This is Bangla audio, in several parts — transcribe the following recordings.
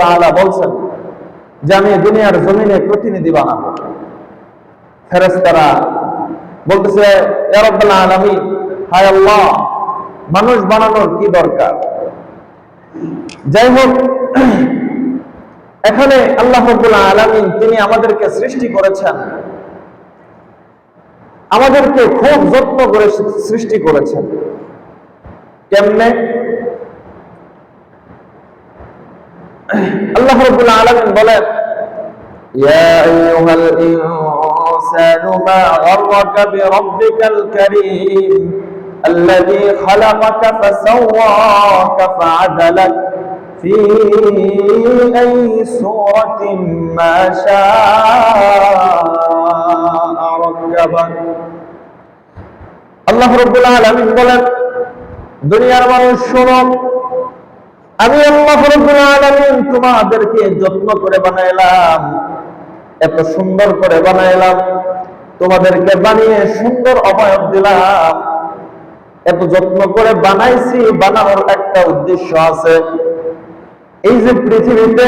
তাআলা বলছেন যে আমি দুনিয়ার জমিনে প্রতিনিধি বানাবো। ফেরেশতারা বলতেছে, ইয়া রাব্বুল আলামিন, হায় আল্লাহ, মানুষ বানানোর কি দরকার? যাই হোক, এখানে আল্লাহ রাব্বুল আলামিন তিনি আমাদেরকে সৃষ্টি করেছেন, আমাদেরকে খুব যত্ন করে সৃষ্টি করেছেন। কেমনে? আল্লাহ রাব্বুল আলামিন বলেন, ইয়া আইয়ুহাল ইনসানু মা গাররাকা বিরাব্বিকাল কারীম আল্লাযী খালাকাকা ফাসাওয়াকা ফাআদালাক ফি আইয়ি সূরাতিন মা শাআ রাক্কাবাক। আল্লাহ রাব্বুল আলামিন বলেন, দুনিয়ার মানুষ শোনো, আমি আল্লাহ রাব্বুল আলামিন তোমাদেরকে যত্ন করে বানাইলাম, এত সুন্দর করে বানাইলাম, তোমাদেরকে বানিয়ে সুন্দর অবয়ব দিলাম। এত যত্ন করে বানাইছি, বানানোর একটা উদ্দেশ্য আছে। এই যে পৃথিবীতে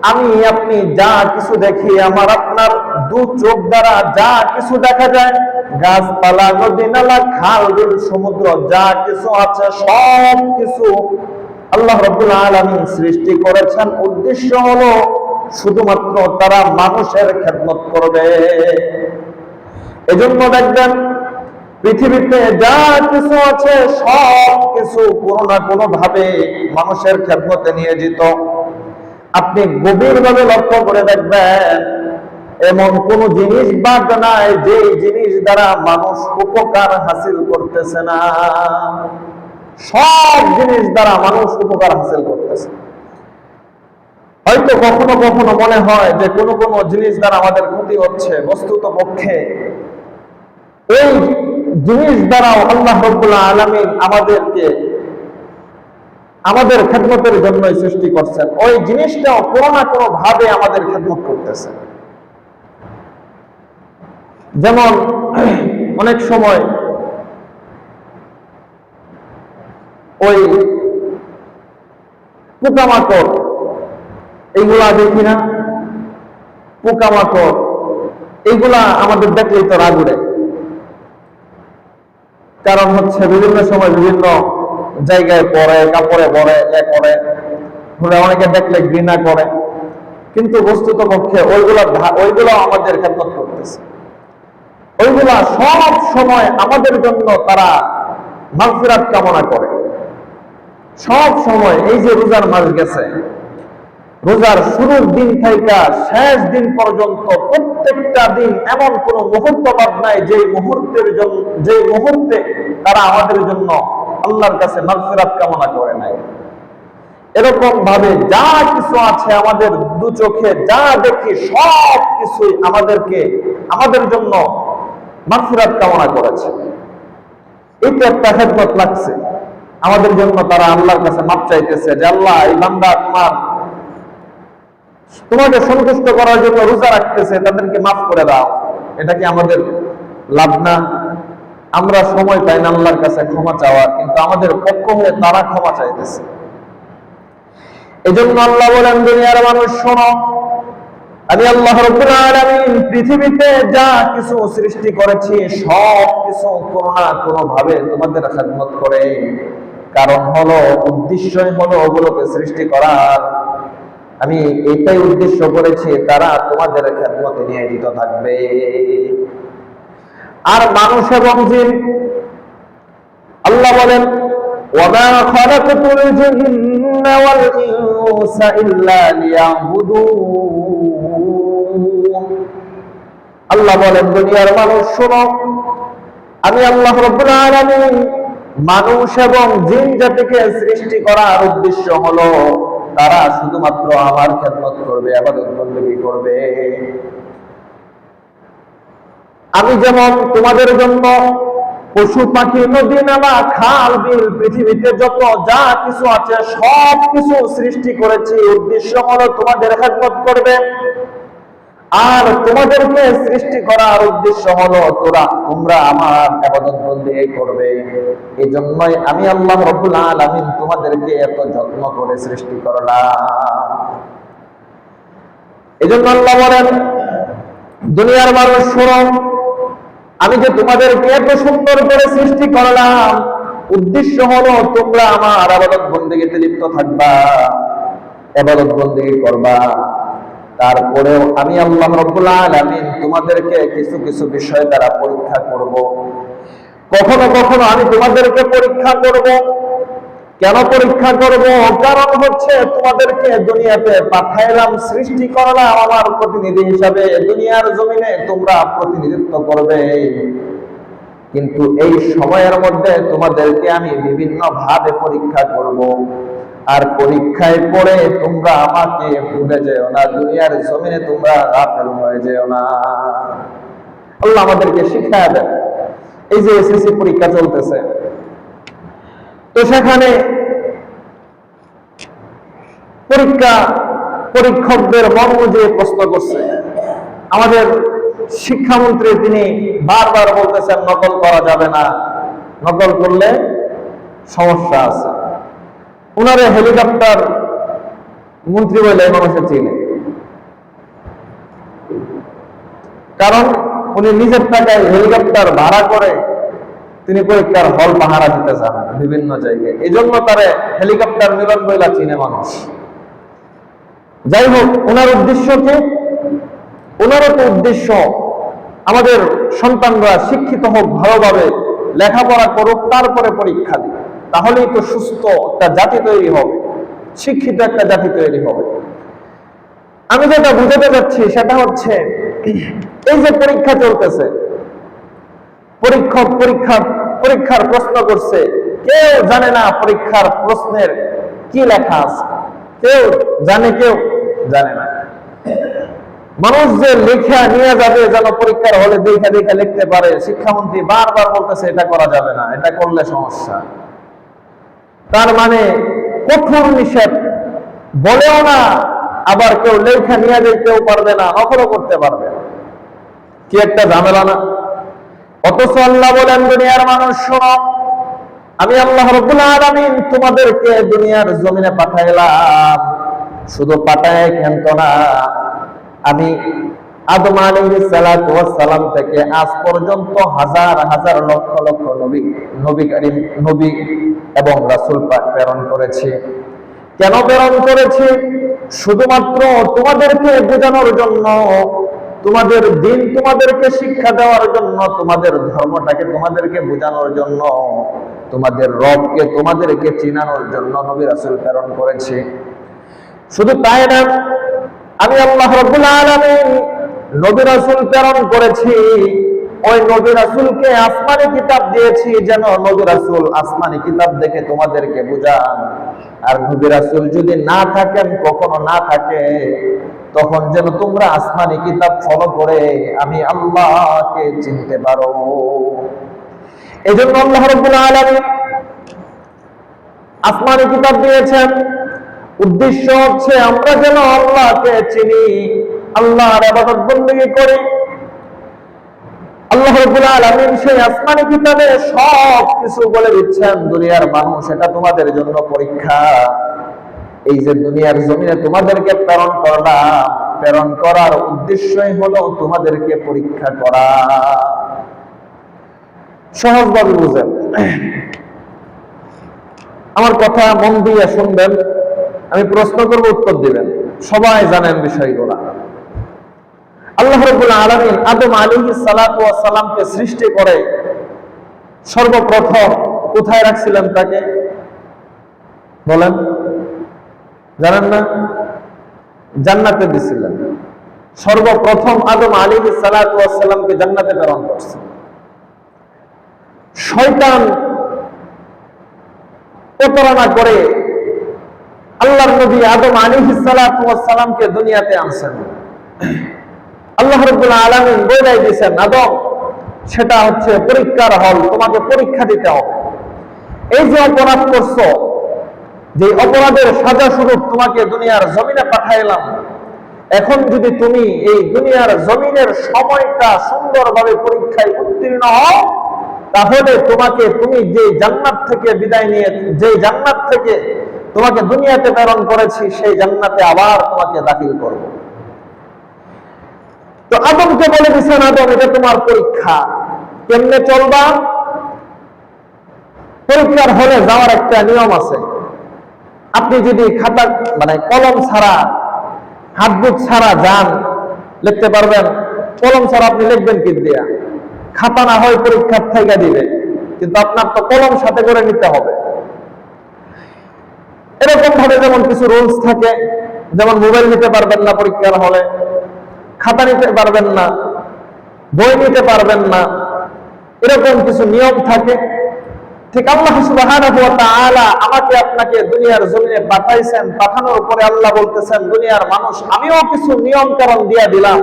আমি আপনি যা কিছু দেখি, আমার আপনার দু চোখ দ্বারা যা কিছু দেখা যায়, গাছপালা, নদী নালা, খাল বিল, সমুদ্র, যা কিছু আছে সব কিছু আল্লাহ রাব্বুল আলামিন সৃষ্টি করেছেন। উদ্দেশ্য হলো শুধুমাত্র তারা মানুষের খেদমত করবে। এজন্য দেখবেন পৃথিবীতে যা কিছু আছে সব কিছু কোনো না কোনো ভাবে মানুষের খেদমতে নিয়োজিত। আপনি গভীরভাবে লক্ষ্য করে দেখবেন, এমন কোন জিনিস বাদ নাই যে জিনিস দ্বারা মানুষ উপকার হাসিল করতেছে না। সব জিনিস দ্বারা মানুষ উপকার হাসিল করতেছে। হয়তো কখনো কখনো মনে হয় যে কোনো কোনো জিনিস দ্বারা আমাদের ক্ষতি হচ্ছে, বস্তুত পক্ষে ওই জিনিস দ্বারাও আল্লাহ রাব্বুল আলামিন আমাদেরকে আমাদের খেদমতের জন্যই সৃষ্টি করছেন। ওই জিনিসটাও কোনো না কোনো ভাবে আমাদের খেদমত করতেছে। যেমন অনেক সময় ওই পোকামাকড়, এইগুলা দেখি না, পোকামাকড় এইগুলা আমাদের দেখলেই তো রাগ উঠে। কারণ হচ্ছে বিভিন্ন সময় বিভিন্ন জায়গায় পড়ে, কাপড়ে পড়ে, অনেকে দেখলে ঘৃণা করে, কিন্তু বস্তুত পক্ষে ওইগুলো আমাদের খেদমত করতেছে। ওইগুলা সব সময় আমাদের জন্য তারা মাগফিরাত কামনা করে। সব সময় এই যে রোজার মাস গেছে, রোজার শুরুর দিন থেকে শেষ দিন পর্যন্ত প্রত্যেকটা দিন এমন কোন মুহূর্ত বাদ নাই যে মুহূর্তে তারা আমাদের জন্য আল্লাহর কাছে মাগফিরাত কামনা করে নাই। এরকম ভাবে যা কিছু আছে আমাদের দু চোখে যা দেখি সব কিছুই আমাদের জন্য মাগফিরাত কামনা করেছে। এটা একটা খেদমত লাগছে আমাদের জন্য। তারা আল্লাহর কাছে মাপ চাইতেছে যে আল্লাহ, এই বান্দা তোমাকে সন্তুষ্ট করার জন্য রোজা রাখতেছে, তাদেরকে মাফ করে দাও। এটা কি আমাদের লাভ না? আমরা সময় পাই না আল্লাহর কাছে ক্ষমা চাওয়ার, কিন্তু আমাদের পক্ষ হয়ে তারা ক্ষমা চাইতেছে। এজন্য আল্লাহ বলেন, দুনিয়ার মানুষ শোনো, আমি আল্লাহ রাব্বুল আলামিন পৃথিবীতে যা কিছু সৃষ্টি করেছি সব কিছু কোনো না কোনো ভাবে তোমাদের খেদমত করে। কারণ হলো, উদ্দেশ্যই হলো ওগুলোকে সৃষ্টি করার। আমি এটাই উদ্দেশ্য করেছি তারা তোমাদের খেদমতে নিয়োজিত থাকবে। আর মানুষ এবং জিন, আল্লাহ বলেন, ওয়ামা খালাকতুল জিন্না ওয়াল ইনসা ইল্লা লিয়াবুদুন। আল্লাহ বলেন, দুনিয়ার মানুষ শোনো, আমি আল্লাহ রাব্বুল আলামিন মানুষ এবং জিন জাতিকে সৃষ্টি করার উদ্দেশ্য হলো তারা শুধুমাত্র আমার খেদমত করবে, ইবাদত বন্দেগী করবে। আমি যেমন তোমাদের জন্য পশু পাখি, নদী নালা, খাল বিল, পৃথিবীতে যত যা কিছু আছে সব কিছু সৃষ্টি করেছি, উদ্দেশ্য হলো তোমাদের খেদমত করবে। আর তোমাদেরকে সৃষ্টি করার উদ্দেশ্য হলো তোমরা আমার ইবাদত বন্দেগী করবে। এই জন্যই আমি আল্লাহ রাব্বুল আলামিন তোমাদেরকে এত যত্ন করে সৃষ্টি করলাম। এজন্য আল্লাহ বলেন, দুনিয়ার মানুষ শোনো, আমি যে তোমাদেরকে এত সুন্দর করে সৃষ্টি করলাম, উদ্দেশ্য হলো তোমরা আমার ইবাদত বন্দেগীতে লিপ্ত থাকবা, ইবাদত বন্দেগী করবা। তারপরেও আমি আল্লাহ রাব্বুল আলামিন তোমাদেরকে কিছু কিছু বিষয় দ্বারা পরীক্ষা করব। কখনো কখনো আমি তোমাদেরকে পরীক্ষা করব। কেন পরীক্ষা করব? কারণ হচ্ছে তোমাদেরকে দুনিয়াতে পাঠাইলাম, সৃষ্টি করলাম আমার প্রতিনিধি হিসাবে, দুনিয়ার জমিনে তোমরা প্রতিনিধিত্ব করবে। কিন্তু এই সময়ের মধ্যে তোমাদেরকে আমি বিভিন্ন ভাবে পরীক্ষা করব, আর পরীক্ষায় পড়ে তোমরা আমাকে ভুলে যেও না, দুনিয়ার জমিনে তোমরা গাফেল হয়ে যেও না। আল্লাহ আমাদেরকে শিক্ষা দেন। এই যে এসএসসি পরীক্ষা চলতেছে, তো সেখানে পরীক্ষকদের মন বুঝিয়ে প্রশ্ন করছে। আমাদের শিক্ষামন্ত্রী তিনি বারবার বলতেছেন নকল করা যাবে না, নকল করলে সমস্যা আছে। উনারে হেলিকপ্টার মন্ত্রী বলে মানুষের চিনে, কারণ উনি নিজের টাকায় হেলিকপ্টার ভাড়া করে তিনি পরীক্ষার হল পাহারা দিতে যান বিভিন্ন জায়গায়। এই জন্য তারে হেলিকপ্টার মিলন বইলা চিনে মানুষ। যাই হোক, ওনার উদ্দেশ্য কি? ওনারও তো উদ্দেশ্য আমাদের সন্তানরা শিক্ষিত হোক, ভালোভাবে লেখাপড়া করুক, তারপরে পরীক্ষা দিক, তাহলেই তো সুস্থ একটা জাতি তৈরি হবে, শিক্ষিত একটা জাতি তৈরি হবে। আমি যেটা বুঝাতে যাচ্ছি সেটা হচ্ছে, এই যে পরীক্ষা চলতেছে, পরীক্ষক পরীক্ষার প্রশ্ন করছে, কেউ জানে না পরীক্ষার প্রশ্নের কি লেখা আছে, কেউ জানে, কেউ জানে না। মানুষ যে লেখা নিয়ে যাবে যেন পরীক্ষার হলে দেখে দেখে লিখতে পারে, শিক্ষামন্ত্রী বারবার বলতেছে এটা করা যাবে না, এটা করলে সমস্যা। তার মানে কঠোর নিষেধ, বলেও না, আবার কেউ লেখা নিয়ে যেতেও পারবে না, নকলও করতে পারবে না। কি একটা ঝামেলা না? অথচ আল্লাহ বলেন, দুনিয়ার মানুষ শোনো, আমি আল্লাহ রাব্বুল আলামিন তোমাদেরকে দুনিয়ার জমিনে পাঠাইলাম। শুধু পাঠায় কেন না, আমি আদম আলাইহিস সালাতু ওয়াস সালাম থেকে আজ পর্যন্ত হাজার হাজার লক্ষ লক্ষ নবী এবং রাসূল পাক প্রেরণ করেছি। কেন প্রেরণ করেছি? শুধুমাত্র তোমাদেরকে বোঝানোর জন্য, তোমাদের দিন তোমাদেরকে শিক্ষা দেওয়ার জন্য, তোমাদের ধর্মটাকে তোমাদেরকে বোঝানোর জন্য, তোমাদের রবকে তোমাদেরকে চিনানোর জন্য নবী রাসূল প্রেরণ করেছি। শুধু তাই না, আমি আল্লাহ রাব্বুল আলামিন নবী রাসূল প্রেরণ করেছি, ওই নবী রাসূলকে আসমানি কিতাব দিয়েছি, যেন নবী রাসূল আসমানি কিতাব দেখে তোমাদেরকে বুঝান। আর নবী রাসূল যদি না থাকেন, কখনো না থাকে, তখন যেন তোমরা আসমানি কিতাব ফলো করে আমি আল্লাহকে চিনতে পারো। এজন্য আল্লাহ রাব্বুল আলামিন আসমানি কিতাব দিয়েছেন। উদ্দেশ্য হচ্ছে আমরা যেন আল্লাহকে চিনি, আল্লাহর ইবাদত বন্দেগী করি। আল্লাহ রাব্বুল আলামিন সেই আসমানি কিতাবে সব কিছু বলে দিচ্ছেন, দুনিয়ার মানুষ এটা তোমাদের জন্য পরীক্ষা। এই যে দুনিয়ার জমিনে তোমাদেরকে প্রেরণ করলাম, প্রেরণ করার উদ্দেশ্যই হলো তোমাদেরকে পরীক্ষা করা। সহজভাবে বুঝেন, আমার কথা মন দিয়ে শুনবেন, আমি প্রশ্ন করব, উত্তর দিবেন। সবাই জানেন বিষয়গুলো। আল্লাহ রাব্বুল আলামিন আদম আলাইহিস সালাতু ওয়াস সালামকে সৃষ্টি করে সর্বপ্রথম কোথায় রাখছিলেন তাকে? বলেন, জানেন না? জান্নাতে দিছিলেন। সর্বপ্রথম আদম আলাইহিস সালাতু ওয়াস সালামকে জান্নাতে প্রেরণ করছেন। শয়তান প্রতারণা করে আল্লাহর নবী আদম আলাইহিস সালাতু ওয়াস সালামকে দুনিয়াতে আনছেন। আল্লাহ রাব্বুল আলামিন বলে দিয়েছেন, আদম, সেটা হচ্ছে পরীক্ষার হল, তোমাকে পরীক্ষা দিতে হবে। এই যে অপরাধ করছো, যে অপরাধের সাজা স্বরূপ তোমাকে দুনিয়ার জমিনে পাঠাইলাম, এখন যদি তুমি এই দুনিয়ার জমিনের সময়টা সুন্দরভাবে পরীক্ষায় উত্তীর্ণ হও, তাহলে তুমি যে জান্নাত থেকে বিদায় নিয়ে, যে জান্নাত থেকে তোমাকে দুনিয়াতে প্রেরণ করেছি, সেই জান্নাতে আবার তোমাকে দাখিল করব। তো আদমকে বলে দিচ্ছেন, আদম এটা তোমার পরীক্ষা, কেমনে চলবা? পরীক্ষার হলে যাওয়ার একটা নিয়ম আছে। আপনি যদি খাতা কলম ছাড়া, হাত বুক ছাড়া যান, লিখতে পারবেন? কলম ছাড়া আপনি লিখবেন কি দিয়া? খাতা না হয় পরীক্ষার থেকে দিবে, কিন্তু আপনার তো কলম সাথে করে নিতে হবে। এরকম ভাবে যেমন কিছু রুলস থাকে, যেমন মোবাইল নিতে পারবেন না পরীক্ষার হলে, খাতা নিতে পারবেন না, বই নিতে পারবেন না, এরকম কিছু নিয়ম থাকে। ঠিক আল্লাহ সুবহানাহু ওয়া তাআলা আমাকে আপনাকে দুনিয়ার জমিনে পাঠাইছেন, পাঠানোর পরে আল্লাহ বলতেছেন, দুনিয়ার মানুষ আমিও কিছু নিয়ম কানুন দিয়ে দিলাম,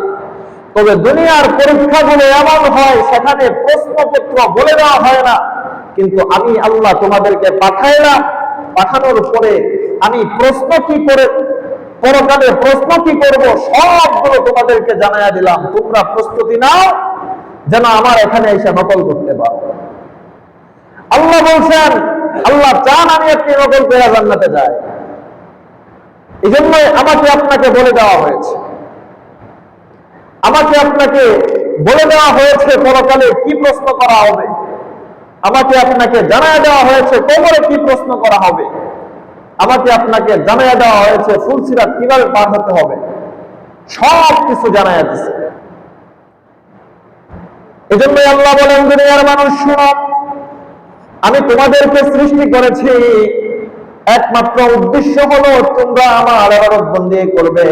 তবে দুনিয়ার পরীক্ষাগুলো এমন হয় সেখানে প্রশ্নপত্র বলে দেওয়া হয় না, কিন্তু আমি আল্লাহ তোমাদেরকে পাঠাইলাম, পাঠানোর পরে আমি প্রশ্ন কি করে, পরকালে প্রশ্ন কি করব, সবগুলো তোমাদেরকে জানাইয়া দিলাম। তোমরা প্রস্তুতি নাও যেন আমার এখানে এসে নকল করতে পারো। আল্লাহ বলছেন, আল্লাহ চান আমি একটি নকল করে জান্নাতে যাই। এই জন্যই আমাকে আপনাকে বলে দেওয়া হয়েছে, আমাকে আপনাকে বলে দেওয়া হয়েছে পরকালে কি প্রশ্ন করা হবে, আমাকে আপনাকে জানায় দেওয়া হয়েছে কবরে কি প্রশ্ন করা হবে, আমাকে আপনাকে জানায় দেওয়া হয়েছে ফুলসিরাত কিভাবে পার হতে হবে, সব কিছু জানায় দিচ্ছে। এই জন্যই আল্লাহ বলেন, দুনিয়ার মানুষ শোনো, আমি তোমাদেরকে সৃষ্টি করেছি, একমাত্র উদ্দেশ্য হলো তোমরা আমার ইবাদত বন্দি করবে।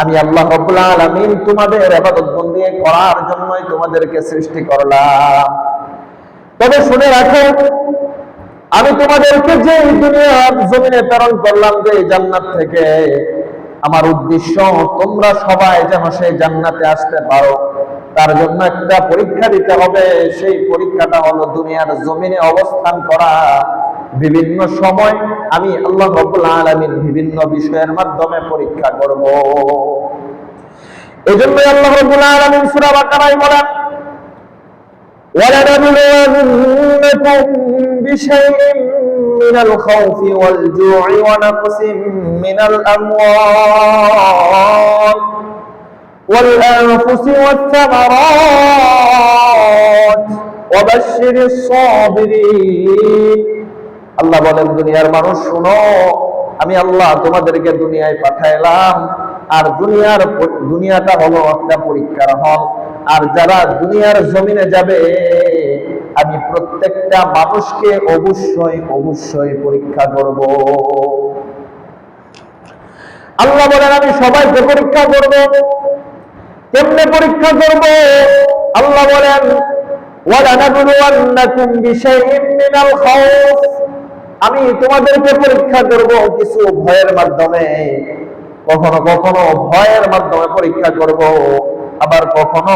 আমি আল্লাহ রাব্বুল আলামিন তোমাদের ইবাদত বন্দি করার জন্যই তোমাদেরকে সৃষ্টি করলাম। তবে শুনে রাখো, আমি তোমাদেরকে যে দুনিয়ার জমিনে প্রেরণ করলাম, যে জান্নাত থেকে, আমার উদ্দেশ্য তোমরা সবাই যেন সেই জান্নাতে আসতে পারো, তার জন্য একটা পরীক্ষা দিতে হবে। সেই পরীক্ষাটা হলো দুনিয়ার জমিনে অবস্থান করা। বিভিন্ন সময় আমি আল্লাহ রাব্বুল আলামিন বিভিন্ন বিষয়ের মাধ্যমে পরীক্ষা করব। এজন্যই আল্লাহ রাব্বুল আলামিন সূরা বাকারায় বলেন, وَلَنَبْلُوَنَّكُمْ بِشَيْءٍ مِّنَ الْخَوْفِ وَالْجُوعِ وَنَقْصٍ مِّنَ الْأَمْوَالِ وَالْأَنفُسِ وَالثَّمَرَاتِ وَبَشِّرِ الصَّابِرِينَ। আল্লাহ বলেন, দুনিয়ার মানুষ শুনো, আমি আল্লাহ তোমাদেরকে দুনিয়ায় পাঠাইলাম, আর দুনিয়াটা হলো একটা পরীক্ষার হল। আর যারা দুনিয়ার জমিনে যাবে, আমি প্রত্যেকটা মানুষকে অবশ্যই অবশ্যই পরীক্ষা করব। আল্লাহ বলেন, আমি সবাইকে পরীক্ষা করব। কেমনে পরীক্ষা করব? আল্লাহ বলেন, وَلَنَبْلُوَنَّكُمْ بِشَيْءٍ مِّنَ الْخَوْفِ, আমি তোমাদেরকে পরীক্ষা করব কিছু ভয়ের মাধ্যমে। কখনো কখনো ভয়ের মাধ্যমে পরীক্ষা করব, আবার কখনো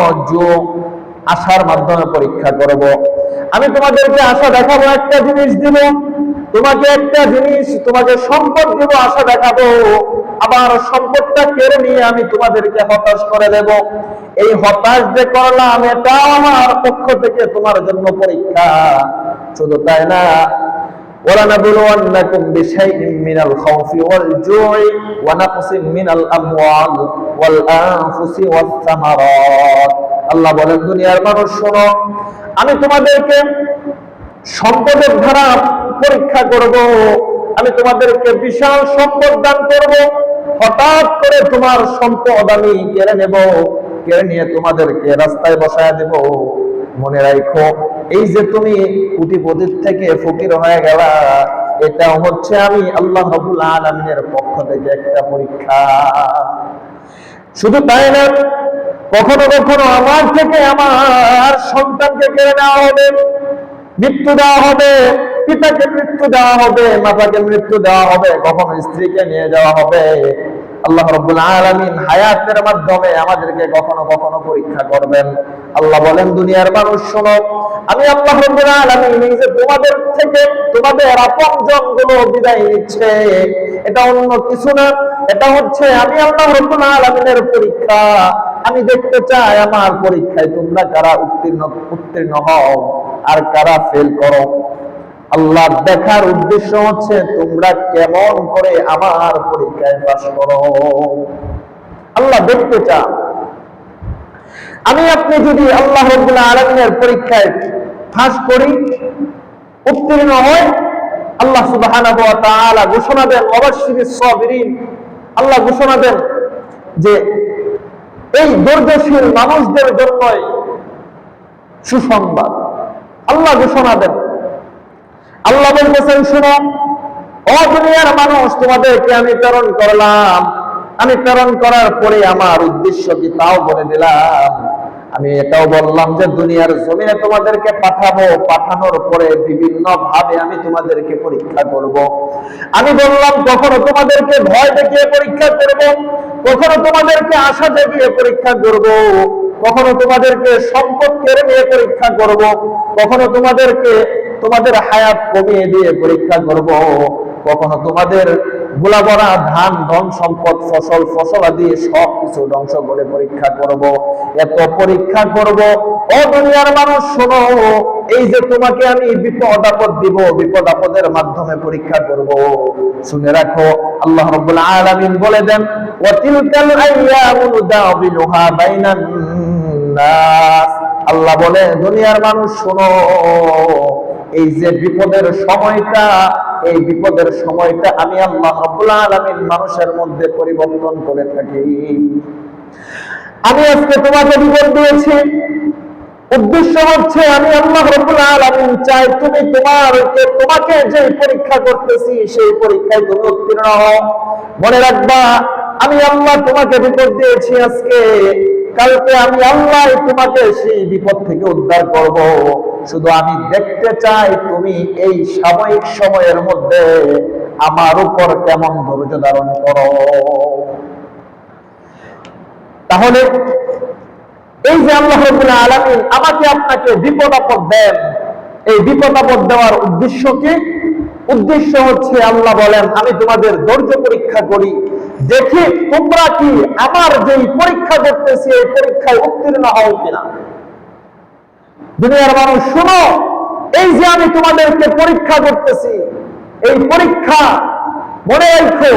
আশার মাধ্যমে পরীক্ষা করব। আমি তোমাদেরকে আশা দেখাবো, একটা জিনিস দিব তোমাকে, একটা জিনিস তোমাকে সম্পদ দিব, আশা দেখাবো, আবার সম্পদটা কেড়ে নিয়ে আমি তোমাদেরকে হতাশ করে দেব। এই হতাশ যে করলাম, এটা আমার পক্ষ থেকে তোমার জন্য পরীক্ষা। শুধু তাই না, وَلَنَبْلُوَنَّكُمْ بِشَيْءٍ مِّنَ الْخَوْفِ وَالْجُوعِ وَنَقْصٍ مِّنَ الْأَمْوَالِ وَالْأَنفُسِ وَالثَّمَرَاتِ। আল্লাহ বলেন, দুনিয়ার মানুষ শোনো, আমি তোমাদেরকে সম্পদের দ্বারা পরীক্ষা করব। আমি তোমাদেরকে বিশাল সম্পদ দান করব, হঠাৎ করে তোমার সম্পদ আমি কেড়ে নেব, কেড়ে নিয়ে তোমাদেরকে রাস্তায় বসায় দেব। মনে রাখো, এই যে তুমি কোটিপতির থেকে ফকির হয়ে গেলা, এটা হচ্ছে আমি আল্লাহ রাব্বুল আলামিনের পক্ষ থেকে একটা পরীক্ষা। শুধু তাই না, কখনো কখনো আমার থেকে আমার সন্তানকে কেড়ে নেওয়া হবে, মৃত্যু দেওয়া হবে, পিতাকে মৃত্যু দেওয়া হবে, মাতাকে মৃত্যু দেওয়া হবে, কখনো স্ত্রীকে নিয়ে যাওয়া হবে। আল্লাহ রাব্বুল আলামিন হায়াতের মাধ্যমে আমাদেরকে কখনো কখনো পরীক্ষা করবেন। আল্লাহ বলেন, দুনিয়ার মানুষ শোনো, আমি আল্লাহ রাব্বুল আলামিন এই যে তোমাদের থেকে তোমাদের আপনজনগুলো বিদায় নিচ্ছে, এটা অন্য কিছু না, এটা হচ্ছে আমি আল্লাহ রাব্বুল আলামিনের পরীক্ষা। আমি দেখতে চাই আমার পরীক্ষায় তোমরা কারা উত্তীর্ণ হও আর কারা ফেল করো। আল্লাহ দেখার উদ্দেশ্য হচ্ছে তোমরা কেমন করে আমার পরীক্ষায় পাস করো। আল্লাহ দেখতে চান আমি আপনি যদি আল্লাহ রাব্বুল আলামিনের পরীক্ষায় পাস করি, উত্তীর্ণ হয়, আল্লাহ সুবহানাহু ওয়া তাআলা ঘোষণা দেন ওয়াবাশশিরিস সাবিরিন, আল্লাহ ঘোষণা দেন যে এই ধৈর্যশীল মানুষদের জন্যই সুসংবাদ। আল্লাহ ঘোষণা দেন, আল্লাহ বলতেছেন, শুনো ও দুনিয়ার মানুষ, তোমাদেরকে আমি প্রেরণ করলাম, আমি প্রেরণ করার পরে আমার উদ্দেশ্য কি তাও বলে দিলাম। আমি এটাও বললাম যে দুনিয়ার জমিনে তোমাদেরকে পাঠাবো, পাঠানোর পরে বিভিন্ন ভাবে আমি তোমাদেরকে পরীক্ষা করব। আমি বললাম কখনো তোমাদেরকে ভয় দেখিয়ে পরীক্ষা করব, কখনো তোমাদেরকে আশা দেখিয়ে পরীক্ষা করব, কখনো তোমাদেরকে সম্পদ কেড়ে নিয়ে পরীক্ষা করব, কখনো তোমাদেরকে তোমাদের হায়াত কমিয়ে দিয়ে পরীক্ষা করব, কখনো তোমাদের গোলা ভরা ধান, ধন সম্পদ, ফসলাদি সবকিছু ধ্বংস করে পরীক্ষা করব। এত পরীক্ষা করব। ও দুনিয়ার মানুষ শোনো, এই যে তোমাকে আমি বিপদ আপদ দিব, বিপদ আপদের মাধ্যমে পরীক্ষা করব, শুনে রাখো। আল্লাহ রাব্বুল আলামিন বলে দেন, ওয়া তিলকাল আইয়ামু নুদাবিলুহা বাইনান নাস। আল্লাহ বলে, দুনিয়ার মানুষ শোনো, এই যে বিপদের সময়টা, এই বিপদের সময়টা আমি আল্লাহ রাব্বুল আলামিন মানুষের মধ্যে পরিবর্তন করে থাকি। আমি আজকে তোমাকে বিপদ দিয়েছি, উদ্দেশ্য হচ্ছে আমি আল্লাহ রাব্বুল আলামিন চাই তুমি তোমাকে যে পরীক্ষা করতেছি সেই পরীক্ষায় তুমি উত্তীর্ণ হও। মনে রাখবা, আমি আল্লাহ তোমাকে বিপদ দিয়েছি আজকে, কালকে আমি আল্লাহ তোমাকে সেই বিপদ থেকে উদ্ধার করব। শুধু আমি দেখতে চাই তুমি এই সাময়িক সময়ের মধ্যে আমার উপর কেমন ধৈর্য ধারণ করো। তাহলে এই যে আল্লাহ রাব্বুল আলামিন আমাকে আপনাকে বিপদ আপদ দেন, এই বিপদ আপদ দেওয়ার উদ্দেশ্য কি? উদ্দেশ্য হচ্ছে আল্লাহ বলেন, আমি তোমাদের ধৈর্য পরীক্ষা করি, দেখি তোমরা কি আমার যে পরীক্ষা করতেছি এই পরীক্ষায় উত্তীর্ণ হও কিনা। দুনিয়ার মানুষ শোনো, এই যে আমি তোমাদেরকে পরীক্ষা করতেছি, এই পরীক্ষা মনে রাখো,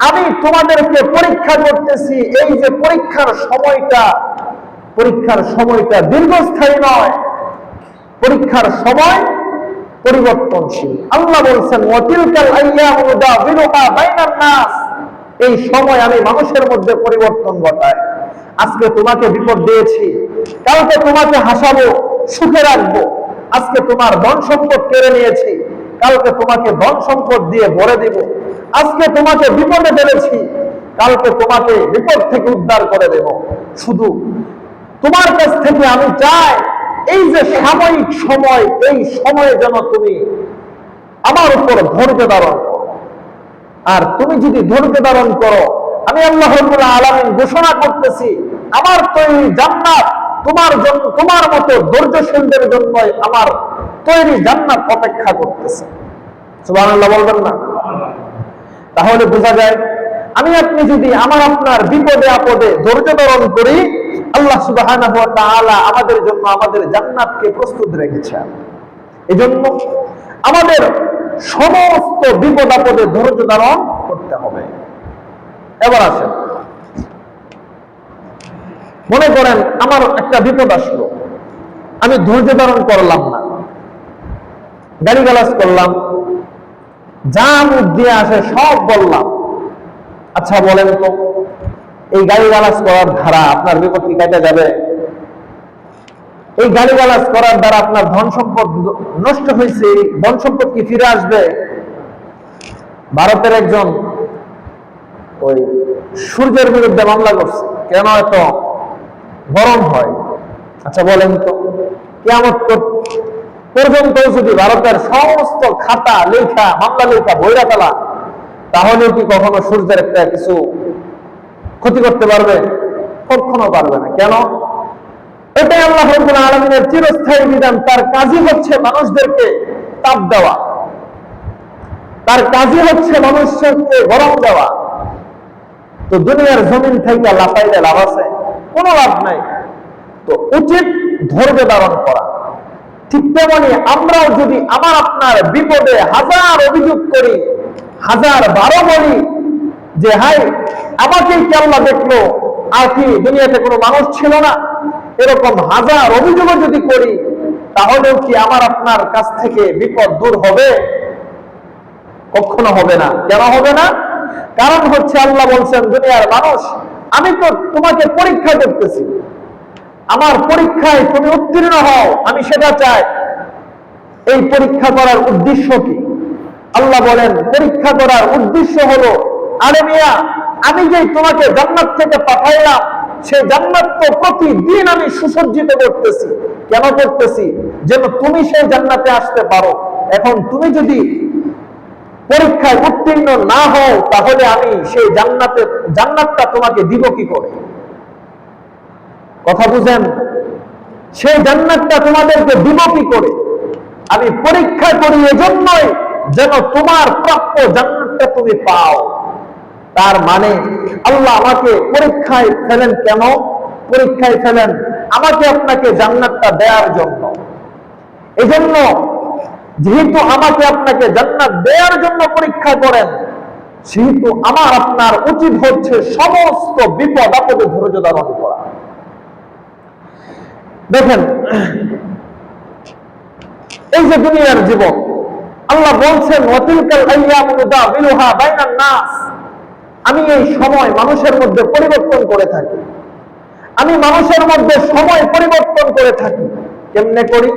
আমি তোমাদেরকে পরীক্ষা করতেছি, এই যে পরীক্ষার সময়টা দীর্ঘস্থায়ী নয়, পরীক্ষার সময় পরিবর্তনশীল। আল্লাহ বলছেন, ওয়া তিলকাল আইয়ামু নুদাবিলুহা বাইনান নাস, এই সময় আমি মানুষের মধ্যে পরিবর্তন ঘটাই। আজকে তোমাকে বিপদ দিয়েছি, কালকে তোমাকে হাসাবো, সুখে রাখবো। আজকে তোমার ধন সম্পদ কেড়ে নিয়েছি, কালকে তোমাকে ধন সম্পদ দিয়ে ভরে দেব। আজকে তোমাকে বিপদে ফেলেছি, কালকে তোমাকে বিপদ থেকে উদ্ধার করে দেব। শুধু তোমার কাছ থেকে আমি চাই, এই যে সাময়িক সময়, এই সময়ে যেন তুমি আমার উপর ধৈর্য ধারণ করো। আর তুমি যদি ধৈর্য ধারণ করো, আমি আল্লাহ রাব্বুল আলামিন ঘোষণা করতেছি, আমার তৈরি জান্নাত তোমার জন্য, তোমার মতো ধৈর্যশীলদের জন্যই আমার তৈরি জান্নাত অপেক্ষা করতেছে। সুবহানাল্লাহ বলবেন না? তাহলে বোঝা যায়, আমি আপনি যদি আমার আপনার বিপদে আপদে ধৈর্য ধারণ করি, আল্লাহ সুবহানাহু ওয়া তাআলা আমাদের জন্য আমাদের জান্নাতকে প্রস্তুত রেখেছেন। এজন্য আমাদের সমস্ত বিপদ আপদে ধৈর্য ধারণ করতে হবে। এবার আসেন, মনে করেন আমার একটা বিপদ আসলো, আমি ধৈর্য ধারণ করলাম না, গালিগালাজ করলাম, যা মুখ দিয়ে আসে সব বললাম। আচ্ছা বলেন তো, এই গালিগালাজ করার ধারা আপনার বিপদ কি কেটে যাবে? এই গালিগালাজ করার দ্বারা আপনার ধন সম্পদ নষ্ট হয়েছে, ধন সম্পদ কি ফিরে আসবে? ভারতের একজন ওই সূর্যের বিরুদ্ধে মামলা করছে, কেন এত গরম হয়। আচ্ছা বলেন তো, কিয়ামত পর্যন্ত যদি ভারতের সমস্ত খাতা লেখা, মামলা লেখা বইরা ফেলা, তাহলে কি কখনো সূর্যের একটা কিছু ক্ষতি করতে পারবে? কখনো পারবে না। কেন? এটাই আল্লাহ রাব্বুল আলামিনের চিরস্থায়ী বিধান। তার কাজই হচ্ছে মানুষদেরকে তাপ দেওয়া, তার কাজই হচ্ছে মানুষকে গরম দেওয়া। তো দুনিয়ার জমিন থেকে লাফাইলে লাভ আছে? কোনো লাভ নাই। তো উচিত ধৈর্য ধারণ করা। ঠিক তেমনি আমরাও যদি আমার আপনার বিপদে হাজার অভিযোগ করি, হাজার বারো বলি যে হাই আমাকেই কি আল্লাহ দেখলো, আর কি দুনিয়াতে কোনো মানুষ ছিল না, এরকম হাজার অভিযোগও যদি করি, তাহলেও কি আমার আপনার কাছ থেকে বিপদ দূর হবে? কখনো হবে না। কেন হবে না? কারণ হচ্ছে আল্লাহ বলছেন, দুনিয়ার মানুষ, আমি তো তোমাকে পরীক্ষা করতেছি, আমার পরীক্ষায় তুমি উত্তীর্ণ হও, আমি সেটা চাই। এই পরীক্ষা করার উদ্দেশ্য কি? আল্লাহ বলেন, পরীক্ষা করার উদ্দেশ্য হলো, আরে মিয়া, আমি যে তোমাকে জান্নাত থেকে পাঠাইলাম, সেই জান্নাত তো প্রতিদিন আমি সুসজ্জিত করতেছি। কেন করতেছি? যেন তুমি সেই জান্নাতে আসতে পারো। এখন তুমি যদি পরীক্ষায় উত্তীর্ণ না হও, তাহলে আমি সেই জান্নাতটা তোমাকে দিব কি করে? কথা বুঝেন? সেই জান্নাতটা তোমাদেরকে দিব কি করে? আমি পরীক্ষা করি এজন্যই যেন তোমার প্রাপ্য জান্নাতটা তুমি পাও। তার মানে আল্লাহ আমাকে পরীক্ষায় ফেলেন কেন? পরীক্ষায় ফেলেন আমাকে আপনাকে জান্নাতটা দেওয়ার জন্য। এজন্য যেহেতু আমাকে আপনাকে জান্নাত দেওয়ার জন্য পরীক্ষা করেন, সেহেতু আমার আপনার উচিত হচ্ছে সমস্ত বিপদ আপদে ধৈর্য ধারণ করা। দেখেন, এই যে দুনিয়ার জীবন, আল্লাহ বলছেন, ওয়াতিলকাল আইয়ামু নুদাবিলুহা বাইনান নাস, আমি এই সময় মানুষের মধ্যে পরিবর্তন করে থাকি। আমি মানুষের মধ্যে সময় পরিবর্তন করে থাকি। কেমনে করি?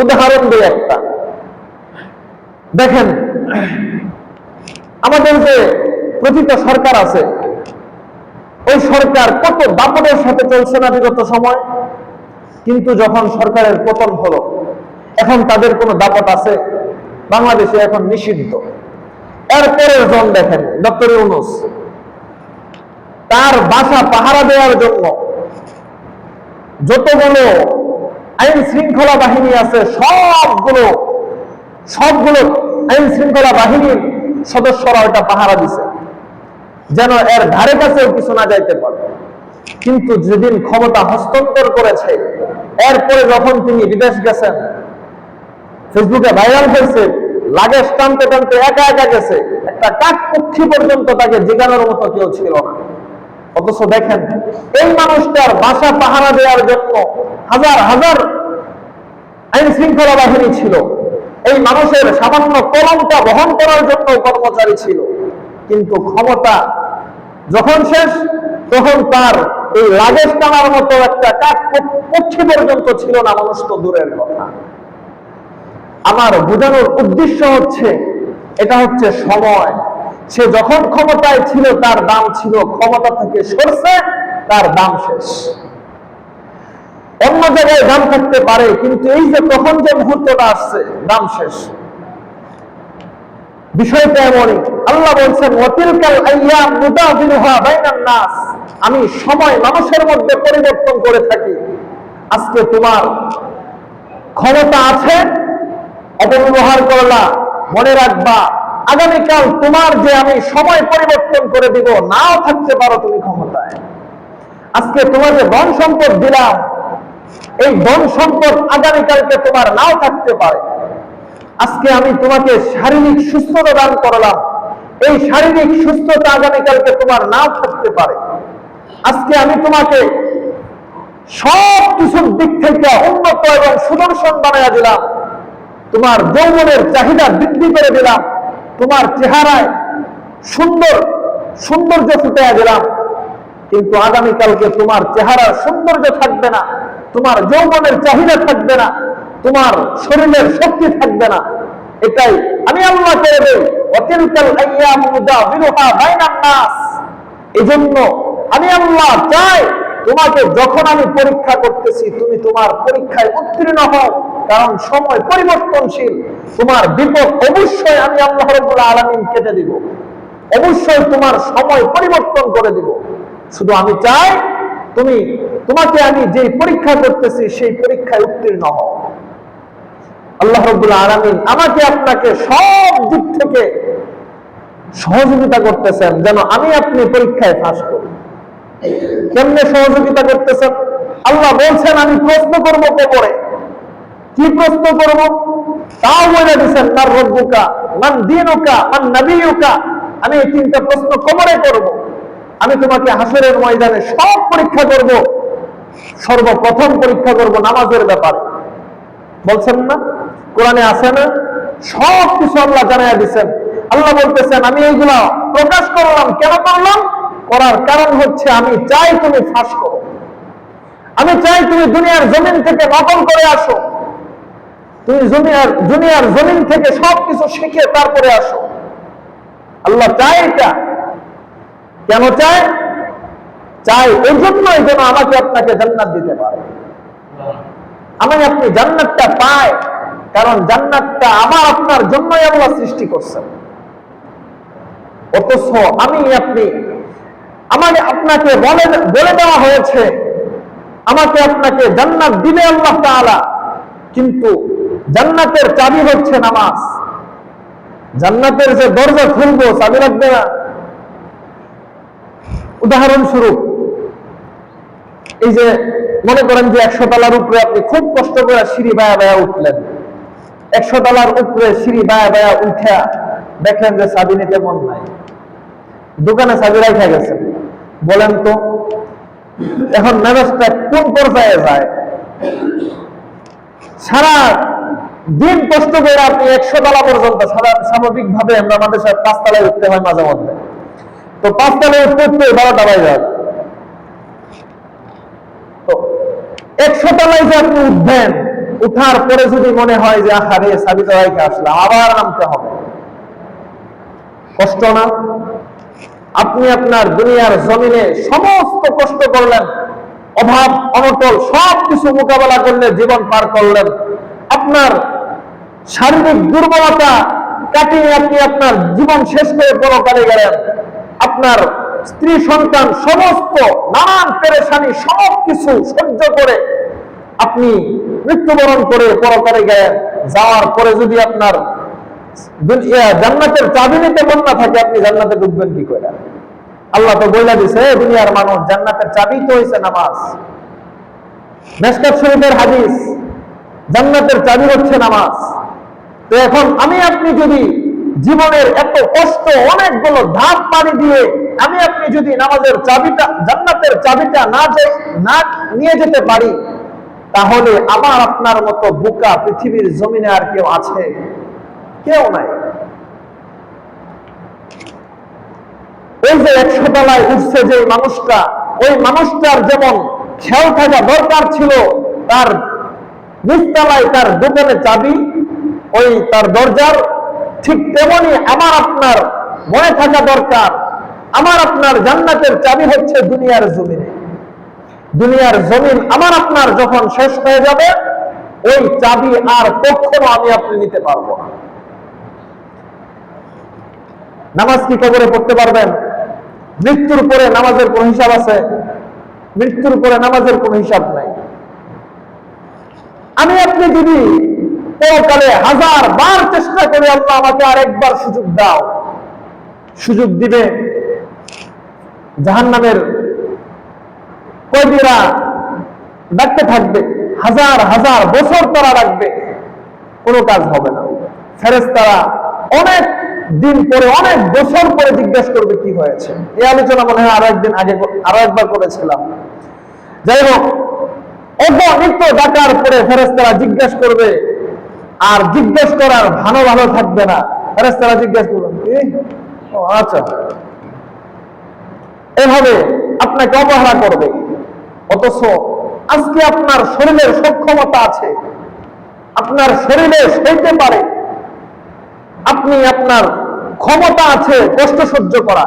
উদাহরণ দিই একটা। দেখেন, আমাদের যে প্রকৃত সরকার আছে, ওই সরকার কত দাপটের সাথে চলছে না বিগত সময়, কিন্তু যখন সরকারের পতন হলো, এখন তাদের কোনো দাপট আছে? বাংলাদেশে এখন নিষিদ্ধ। এরপরের জন দেখেন, ডক্টর ইউনূস, তার বাসা পাহারা দেওয়ার জন্য যতগুলো আইন শৃঙ্খলা বাহিনী আছে, সবগুলো আইন শৃঙ্খলা বাহিনীর সদস্যরা ওটা পাহারা দিছে, যেন এর ধারে কাছেও কিছু না যাইতে পারে। কিন্তু যেদিন ক্ষমতা হস্তান্তর করেছে, এরপরে যখন তিনি বিদেশ গেছেন, ফেসবুকে ভাইরাল হয়েছে, লাগেজ টানতে টানতে একা একা গেছে, একটা কাক পক্ষী পর্যন্ত তাকে জিগানোর মতো কেউ ছিল না। অথচ দেখেন, এই মানুষটার বাসা পাহারা দেওয়ার জন্য হাজার হাজার আইন শৃঙ্খলা বাহিনী ছিল, এই মানুষের সামান্য কলমটা বহন করার জন্য কর্মচারী ছিল। কিন্তু ক্ষমতা যখন শেষ, তখন তার এই লাগেজ টানার মতো একটা কাক পক্ষী পর্যন্ত ছিল না, মানুষ তো দূরের কথা। আমার বোঝানোর উদ্দেশ্য হচ্ছে, এটা হচ্ছে সময়। সে যখন ক্ষমতায় ছিল তার দাম ছিল, ক্ষমতা থেকে সরছে তার দাম শেষ। অন্য জায়গায় দাম থাকতে পারে, কিন্তু এই যে তখন যে মুহূর্তটা আসছে, দাম শেষ। বিষয়টা এমনই। আল্লাহ বলছেন, ওয়াতিলকাল আইয়াম নুদাবিলুহা বাইনান নাস, আমি সময় মানুষের মধ্যে পরিবর্তন করে থাকি। আজকে তোমার ক্ষমতা আছে, অপব্যবহার করলা, মনে রাখবা আগামীকাল তোমার যে আমি সময় পরিবর্তন করে দিব, নাও থাকতে পারো তুমি ক্ষমতায়। আজকে তোমাকে ধন সম্পদ দিলাম, এই ধন সম্পদ আগামীকালকে তোমার নাও থাকতে পারে। আজকে আমি তোমাকে শারীরিক সুস্থতা দান করলাম, এই শারীরিক সুস্থতা আগামীকালকে তোমার নাও থাকতে পারে। আজকে আমি তোমাকে সব কিছুর দিক থেকে উন্নত এবং সুদর্শন বানাইয়া দিলাম, তোমার যৌবনের চাহিদা বৃদ্ধি করে দিলাম, তোমার চেহারায় সৌন্দর্য ফুটিয়ে দিলাম, কিন্তু আগামীকালকে তোমার চেহারার সৌন্দর্য থাকবে না, তোমার যৌবনের চাহিদা থাকবে না, তোমার শরীরের শক্তি থাকবে না। এটাই আমি আল্লাহ করে দেই, ওয়াতিলকাল আইয়ামু নুদাবিলুহা বাইনান নাস। এজন্য আমি আল্লাহ চাই, তোমাকে যখন আমি পরীক্ষা করতেছি, তুমি তোমার পরীক্ষায় উত্তীর্ণ হও, কারণ সময় পরিবর্তনশীল। তোমার বিপদ অবশ্যই আমি আল্লাহ রাব্বুল আলামিন কেটে দিব, অবশ্যই তোমার সময় পরিবর্তন করে দিব। শুধু আমি চাই তোমাকে আমি যে পরীক্ষা করতেছি, সেই পরীক্ষায় উত্তীর্ণ হও। আল্লাহ রাব্বুল আলামিন আমাকে আপনাকে সব দিক থেকে সহযোগিতা করতেছেন, যেন আমি আপনি পরীক্ষায় পাস করি। কেমনে সহযোগিতা করতেছেন? আল্লাহ বলছেন, আমি প্রশ্ন করব কবরে। কি প্রশ্ন করব? তাও বলে দিচ্ছেন, মার রব্বুকা, মান দীনুকা, মান নবিয়ুকা। আমি এই তিনটা প্রশ্ন কবরে করব। আমি তোমাকে হাসরের ময়দানে সব পরীক্ষা করব। সর্বপ্রথম পরীক্ষা করব নামাজের ব্যাপারে। বলছেন না, কোরআনে আছে না, সব কিছু আল্লাহ জানাইয়া দিচ্ছেন। আল্লাহ বলতেছেন আমি এইগুলা প্রকাশ করলাম, কেন করলাম? করার কারণ হচ্ছে আমি চাই তুমি ফাঁস করো, আমি চাই তুমি দুনিয়ার জমিন থেকে নকল করে আসো, তুমি দুনিয়ার জমিন থেকে সবকিছু শিখে তারপরে আসো। আল্লাহ চায় এটা। কেন চায়? চাই এই জন্যই যেন আমাকে আপনাকে জান্নাত দিতে পারে, আমি আপনি জান্নাতটা পাই। কারণ জান্নাতটা আমার আপনার জন্যই আল্লাহ সৃষ্টি করছেন। অথচ আমি আপনি, আমাকে আপনাকে বলে দেওয়া হয়েছে আমাকে আপনাকে জান্নাত দিবে আল্লাহ তাআলা, কিন্তু জান্নাতের চাবি হচ্ছে নামাজ। জান্নাতের যে দরজা খুলবো চাবি লাগবে না। উদাহরণস্বরূপ এই যে মনে করেন যে 100 তলার উপরে আপনি খুব কষ্ট করে সিঁড়ি বায়া বায়া উঠলেন, 100 তলার উপরে সিঁড়ি বায়া বায়া উঠা দেখলেন যে চাবি নিতে মন নাই, দোকানে চাবি রাখা গেছে। বলেন তো এখন মেজাজটা কোন পর্যায়ে যায়? সারা দিন কষ্ট করে আপনি 100 তলা পর্যন্ত, স্বাভাবিক ভাবে আমরা মানুষের 5 তলায় উঠতে হয় মাঝে মধ্যে, তো 5 তলায় উঠতে উঠতে 12টা বাজে যায়। তো 100 তলায় যে আপনি উঠবেন, উঠার পরে যদি মনে হয় যে আহারে চাবি তো রাইখে আসলাম, আবার নামতে হবে, কষ্ট না? আপনি আপনার দুনিয়ার জমিনে সমস্ত কষ্ট করলেন, অভাব অনটল সবকিছু মোকাবেলা করলে জীবন পার করলেন, আপনার শারীরিক দুর্বলতা কাটিয়ে আপনি আপনার জীবন শেষ করে পরকালে গেলেন, আপনার স্ত্রী সন্তান সমস্ত নানান পেরেশানি সবকিছু সহ্য করে আপনি মৃত্যুবরণ করে পরকালে গেলেন। যাওয়ার পরে যদি আপনার জান্নাতের চাবি নিতে মন না থাকে, আপনি জান্নাতে ঢুকবেন কি করে? আল্লাহ তো বইলা দিছে দুনিয়ার মানুষ জান্নাতের চাবি তো হইছে নামাজ। মিশকাত শরীফের হাদিস, জান্নাতের চাবি হচ্ছে নামাজ। তো এখন আমি আপনি যদি জীবনের এত কষ্ট অনেকগুলো ধাপ পাড়ি দিয়ে আমি আপনি যদি নামাজের চাবিটা, জান্নাতের চাবিটা না নিয়ে যেতে পারি, তাহলে আমার আপনার মতো বোকা পৃথিবীর জমিনে আর কেউ আছে? কেউ নাই। ওই যে 100 তলায় উঠছে যে মানুষটা, ওই মানুষটার যেমন খেয়াল থাকা দরকার ছিল তার নিচতলায় তার দোকানে চাবি, ওই তার দরজার, ঠিক তেমনি আমার আপনার মনে থাকা দরকার আমার আপনার জান্নাতের চাবি হচ্ছে দুনিয়ার জমিনে। দুনিয়ার জমিন আমার আপনার যখন শেষ হয়ে যাবে, ওই চাবি আর কখনো আমি আপনি নিতে পারবো না। নামাজ কি কবরে পড়তে পারবেন? মৃত্যুর পরে নামাজের কোন হিসাব আছে? মৃত্যুর পরে নামাজের কোন হিসাব নাই। আমি আপনি যদি পরকালে 1000 বার চেষ্টা করে আল্লাহ আমাকে আরেকবার সুযোগ দাও, সুযোগ দিবে, জাহান্নামের কয়েদিরা ডাকতে থাকবে, 1000 বছর তারা ডাকবে, কোনো কাজ হবে না। ফেরেশতারা অনেক দিন পরে, অনেক বছর পরে জিজ্ঞাসা করবে কি হয়েছে। এই আলোচনা মনে হয় আরো একবার করেছিলাম। যাই হোক, অগণিত ডাকার পরে ফেরেশতারা জিজ্ঞাসা করবে, আর জিজ্ঞেস করার ভালো থাকবে না। ফেরেশতারা জিজ্ঞেস করবেন আচ্ছা, এভাবে আপনাকে অবহেলা করবে। অথচ আজকে আপনার শরীরের সক্ষমতা আছে, আপনার শরীরে সইতে পারে, আপনি আপনার ক্ষমতা আছে কষ্ট সহ্য করা,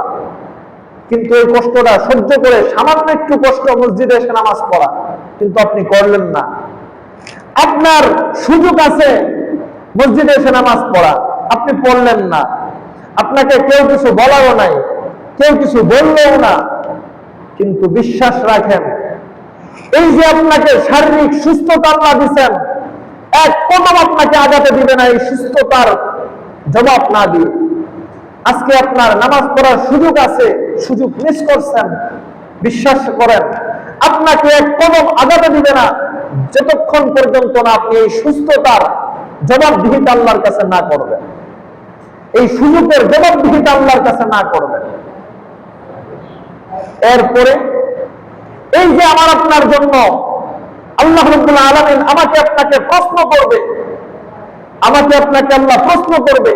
কিন্তু এই কষ্টটা সহ্য করে সামান্য একটু কষ্ট মসজিদে এসে নামাজ পড়া কিন্তু আপনি করলেন না। আপনার সুযোগ আছে মসজিদে এসে নামাজ পড়া, আপনি পড়লেন না। আপনাকে কেউ কিছু বলারও নাই, কেউ কিছু বললেও না, কিন্তু বিশ্বাস রাখেন এই যে আপনাকে শারীরিক সুস্থতা আল্লাহ দিচ্ছেন, এক কদম আপনাকে আগাতে দিবে না এই সুস্থতার জবাব না দিয়ে। আজকে আপনার নামাজ পড়ার সুযোগ আছে, সুযোগ মিস করছেন। বিশ্বাস করেন আপনাকে এক কদম আগাতে দিবে না যতক্ষণ পর্যন্ত না আপনি এই সুস্থতার জবাবদিহিতা আল্লাহর কাছে না করবেন, এই সুযোগের জবাবদিহিতা আল্লাহর কাছে না করবেন। এরপরে এই যে আমার আপনার জন্য আল্লাহ রাব্বুল আলামিন আমাকে আপনাকে প্রশ্ন করবে, আমাকে আপনাকে আল্লাহ প্রশ্ন করবে।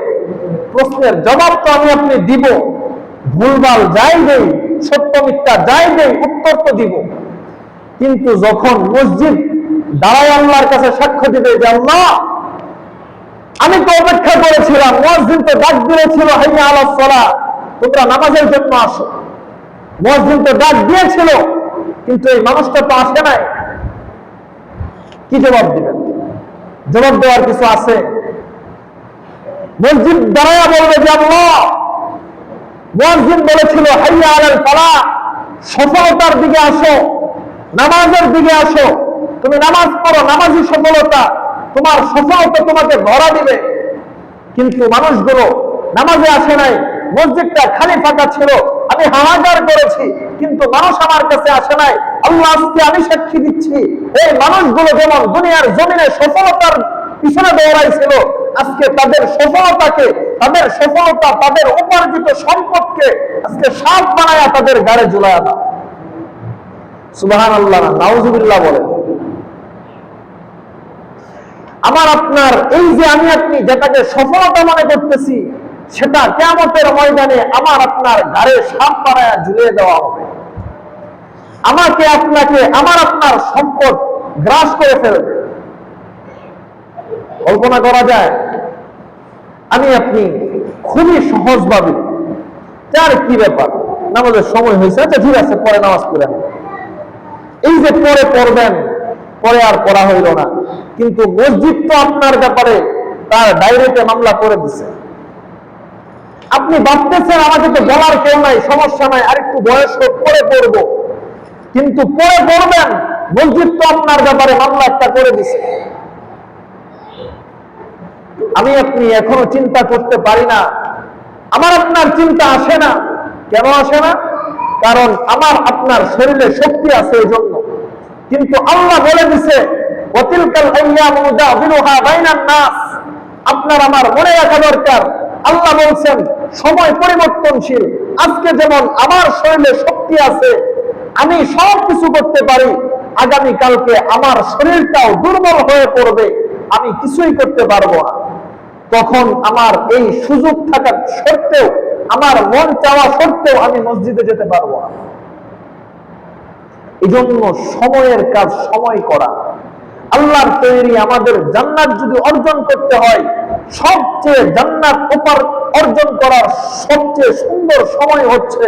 প্রশ্নের জবাব তো আমি আপনি দিব, ভুলভাল যাই দেই, সত্য মিথ্যা যাই দেই, উত্তর তো দিব। কিন্তু যখন মসজিদ দাঁড়ায় আল্লাহর কাছে সাক্ষ্য দিবে যে আল্লাহ, আমি তো অপেক্ষা করেছিলাম, মুয়াজ্জিন তো ডাক দিয়েছিল হাইয়া আলাস সালাহ, তোমরা নামাজের জন্য আসো। মুয়াজ্জিন তো ডাক দিয়েছিল, কিন্তু এই মানুষটা তো আসে নাই। কি জবাব দিবেন? জবাব দেওয়ার কিছু আছে? মসজিদ দাঁড়ায়া বলবে যে আল্লাহ, মুয়াজ্জিন বলেছিল হাইয়া আলাল ফালাহ, সফলতার দিকে আসো, নামাজের দিকে আসো, তুমি নামাজ পড়ো, নামাজই সফলতা, তোমার সফলতা তোমাকে ধরা দিবে। কিন্তু মানুষগুলো নামাজে আসে নাই, মসজিদটা খালি ফাঁকা ছিল, আমি হাহাকার করেছি, কিন্তু মানুষ আমার কাছে আসে নাই। আল্লাহ, আজকে আমি সাক্ষী দিচ্ছি, এই মানুষগুলো যেমন দুনিয়ার জমিনে সফলতার পিছনে দৌড়াইছিল, আজকে তাদের সফলতাকে, তাদের সফলতা, তাদের উপার্জিত সম্পদকে আজকে সাপ বানায়া তাদের গাড়ে ঝুলায়া দাও। সুবহানাল্লাহ, নাউজুবিল্লাহ বলেন। আমার আপনার এই যে আমি আপনি যেটাকে সফলতা মনে করতেছি, সেটা কিয়ামতের ময়দানে আমার আপনার ঘাড়ে সাপ বানায়া ঝুলিয়ে দেওয়া হবে। আমাকে আপনাকে, আমার আপনার সম্পদ গ্রাস করে ফেলবে। কল্পনা করা যায়? আমি আপনি খুবই সহজভাবে, তার কি ব্যাপার, নামাজের সময় হয়েছে, আচ্ছা ঠিক আছে পরে নামাজ পড়েন, এই যে পরে পড়বেন, পরে আর পড়া হইল না। কিন্তু মসজিদ তো আপনার ব্যাপারে তার ডাইরেক্টে মামলা করে দিছে। আপনি ভাবতেছেন আমাকে তো বলার কেউ নাই, সমস্যা নাই, আরেকটু বয়স হোক পরে পড়বো, কিন্তু পরে পড়বেন, মসজিদ তো আপনার ব্যাপারে মামলা একটা করে দিছে। আমি আপনি এখনো চিন্তা করতে পারি না, আমার আপনার চিন্তা আসে না। কেন আসে না? কারণ আমার আপনার শরীরে শক্তি আছে এই জন্য। কিন্তু আল্লাহ বলে দিছে ওয়াতিলকাল আইয়ামু নুদাবিলুহা বাইনান নাস, আপনার আমার মনে রাখা দরকার। আল্লাহ বলছেন সময় পরিবর্তনশীল। আজকে যেমন আমার শরীরে শক্তি আছে, আমি সব কিছু করতে পারি, আগামী কালকে আমার শরীরটাও দুর্বল হয়ে পড়বে, আমি কিছুই করতে পারবো না। তখন আমার এই সুযোগ থাকার সত্ত্বেও, আমার মন চাওয়া সত্ত্বেও আমি মসজিদে যেতে পারবো না। এই জন্য সময়ের কাজ সময় করা। আল্লাহর তৈরি আমাদের জান্নাত যদি অর্জন করতে হয়, সবচেয়ে জান্নাত অর্জন করার সবচেয়ে সুন্দর সময় হচ্ছে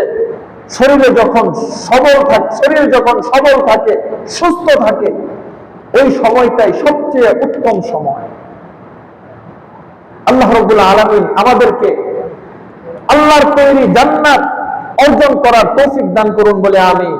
শরীরে যখন সবল থাকে, শরীর যখন সবল থাকে, সুস্থ থাকে, ওই সময়টাই সবচেয়ে উত্তম সময়। আল্লাহ রাব্বুল আলামিন আমাদেরকে আল্লাহর তৈরি জান্নাত অর্জন করার তৌফিক দান করুন বলে আমিন।